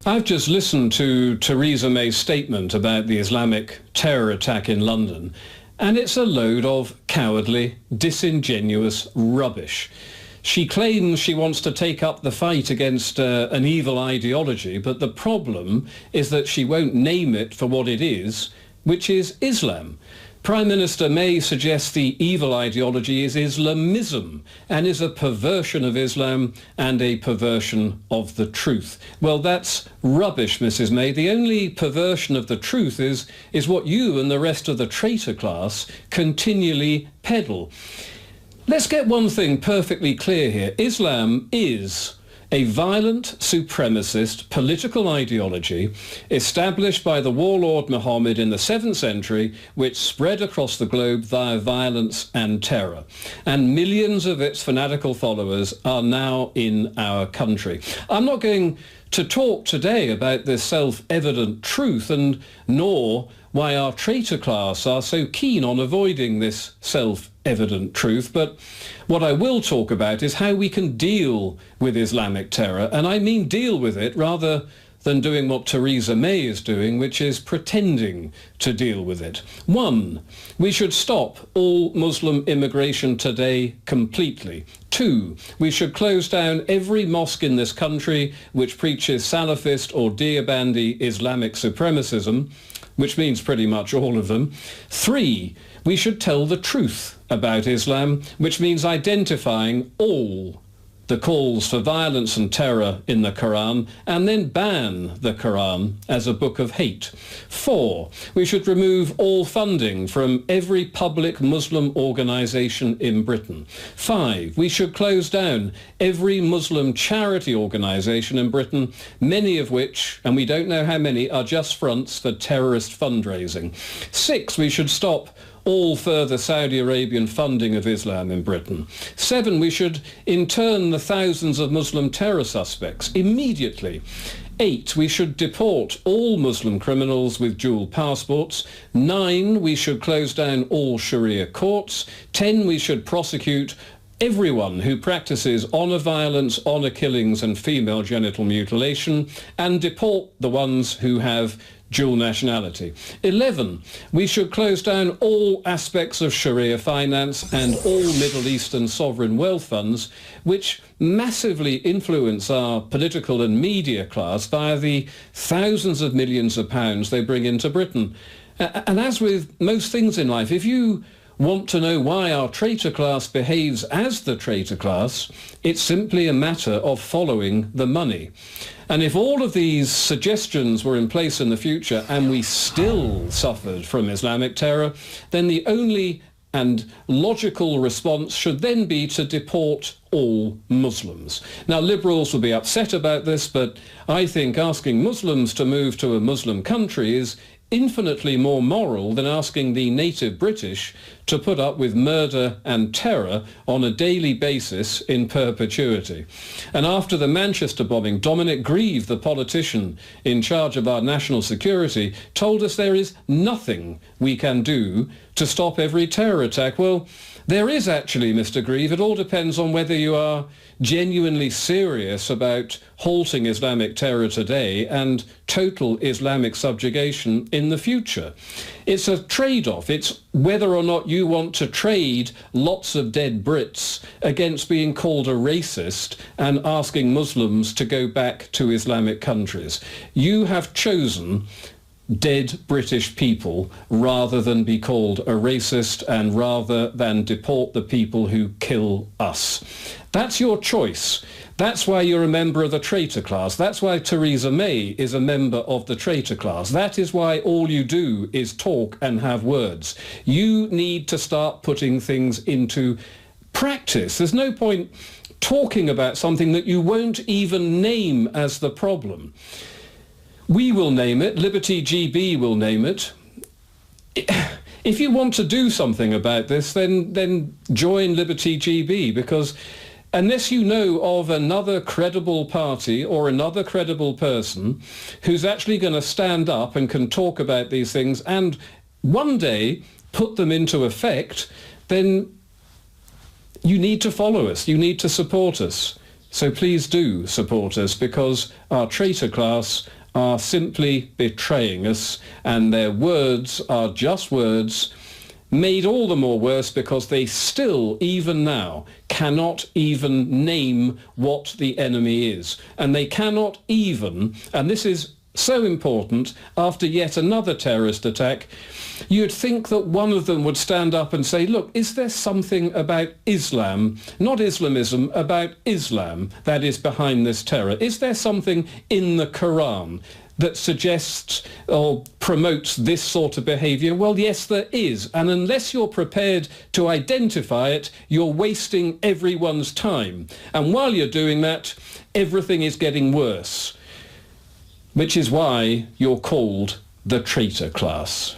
I've just listened to Theresa May's statement about the Islamic terror attack in London, and it's a load of cowardly, disingenuous rubbish. She claims she wants to take up the fight against an evil ideology, but the problem is that she won't name it for what it is, which is Islam. Prime Minister May suggests the evil ideology is Islamism and is a perversion of Islam and a perversion of the truth. Well, that's rubbish, Mrs. May. The only perversion of the truth is what you and the rest of the traitor class continually peddle. Let's get one thing perfectly clear here. Islam is a violent, supremacist political ideology established by the warlord Muhammad in the 7th century, which spread across the globe via violence and terror. And millions of its fanatical followers are now in our country. I'm not going to talk today about this self-evident truth, and nor why our traitor class are so keen on avoiding this self-evident truth, but what I will talk about is how we can deal with Islamic terror, and I mean deal with it rather than doing what Theresa May is doing, which is pretending to deal with it. 1, we should stop all Muslim immigration today completely. 2, we should close down every mosque in this country which preaches Salafist or Deobandi Islamic supremacism, which means pretty much all of them. 3, we should tell the truth about Islam, which means identifying all the calls for violence and terror in the Quran, and then ban the Quran as a book of hate. 4, we should remove all funding from every public Muslim organisation in Britain. 5, we should close down every Muslim charity organisation in Britain, many of which, and we don't know how many, are just fronts for terrorist fundraising. 6, we should stop all further Saudi Arabian funding of Islam in Britain. 7, we should intern the thousands of Muslim terror suspects immediately. 8, we should deport all Muslim criminals with dual passports. 9, we should close down all Sharia courts. 10, we should prosecute everyone who practices honour violence, honour killings and female genital mutilation, and deport the ones who have dual nationality. 11, we should close down all aspects of Sharia finance and all Middle Eastern sovereign wealth funds, which massively influence our political and media class via the thousands of millions of pounds they bring into Britain. And as with most things in life, if you want to know why our traitor class behaves as the traitor class, it's simply a matter of following the money. And if all of these suggestions were in place in the future and we still suffered from Islamic terror, then the only and logical response should then be to deport all Muslims. Now, liberals will be upset about this, but I think asking Muslims to move to a Muslim country is infinitely more moral than asking the native British to put up with murder and terror on a daily basis in perpetuity. And after the Manchester bombing, Dominic Grieve, the politician in charge of our national security, told us there is nothing we can do to stop every terror attack. Well, there is actually, Mr. Grieve. It all depends on whether you are genuinely serious about halting Islamic terror today and total Islamic subjugation in the future. It's a trade-off. It's whether or not you want to trade lots of dead Brits against being called a racist and asking Muslims to go back to Islamic countries. You have chosen dead British people rather than be called a racist and rather than deport the people who kill us. That's your choice. That's why you're a member of the traitor class. That's why Theresa May is a member of the traitor class. That is why all you do is talk and have words. You need to start putting things into practice. There's no point talking about something that you won't even name as the problem. We will name it. Liberty GB will name it. If you want to do something about this, then join Liberty GB, because unless you know of another credible party or another credible person who's actually going to stand up and can talk about these things and one day put them into effect, then you need to follow us. You need to support us. So please do support us, because our traitor class are simply betraying us, and their words are just words, made all the more worse because they still, even now, cannot even name what the enemy is. And they cannot even, and this is so important, after yet another terrorist attack, you'd think that one of them would stand up and say, look, is there something about Islam, not Islamism, about Islam that is behind this terror? Is there something in the Quran that suggests or promotes this sort of behaviour? Well, yes, there is. And unless you're prepared to identify it, you're wasting everyone's time. And while you're doing that, everything is getting worse, which is why you're called the traitor class.